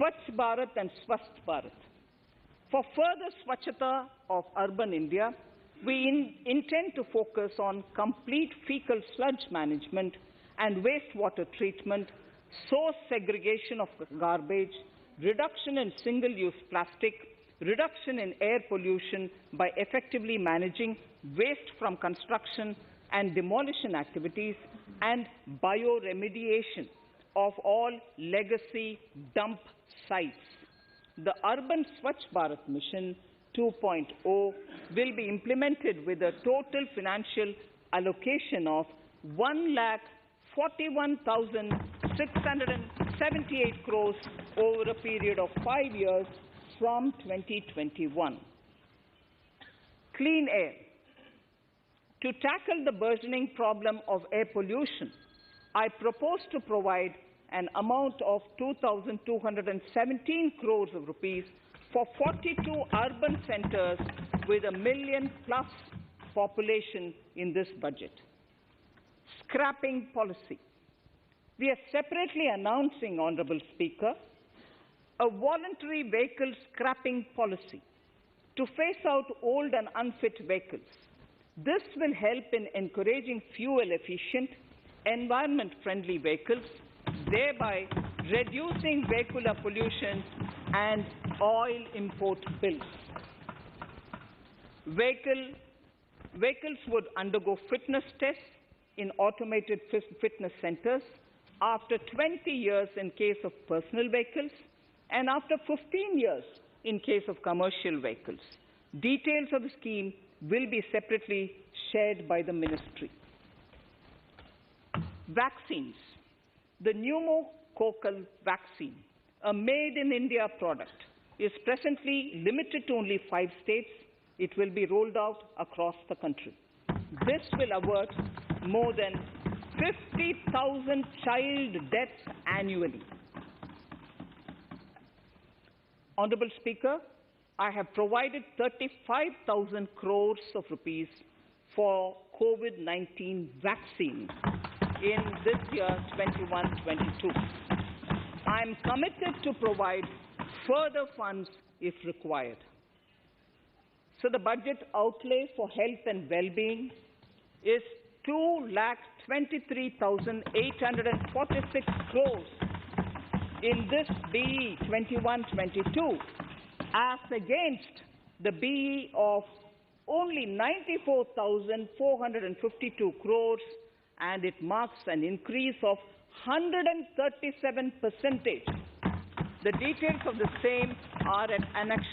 Swachh Bharat and Swasth Bharat. For further Swachhata of urban India, we intend to focus on complete fecal sludge management and wastewater treatment, source segregation of garbage, reduction in single-use plastic, reduction in air pollution by effectively managing waste from construction and demolition activities, and bioremediation of all legacy dump sites. The Urban Swachh Bharat Mission 2.0 will be implemented with a total financial allocation of 1,41,678 crores over a period of 5 years from 2021. Clean air. To tackle the burgeoning problem of air pollution, I propose to provide an amount of 2,217 crores of rupees for 42 urban centers with a million-plus population in this budget. Scrapping policy. We are separately announcing, Honorable Speaker, a voluntary vehicle scrapping policy to phase out old and unfit vehicles. This will help in encouraging fuel-efficient, environment-friendly vehicles, thereby reducing vehicular pollution and oil import bills. Vehicles would undergo fitness tests in automated fitness centers after 20 years in case of personal vehicles and after 15 years in case of commercial vehicles. Details of the scheme will be separately shared by the ministry. Vaccines. The pneumococcal vaccine, a made-in-India product, is presently limited to only 5 states. It will be rolled out across the country. This will avert more than 50,000 child deaths annually. Honorable Speaker, I have provided 35,000 crores of rupees for COVID-19 vaccine in this year 21-22. I am committed to provide further funds if required. So the budget outlay for health and well-being is 2,23,846 crores in this BE 21-22 as against the BE of only 94,452 crores, and it marks an increase of 137%. The details of the same are at Annex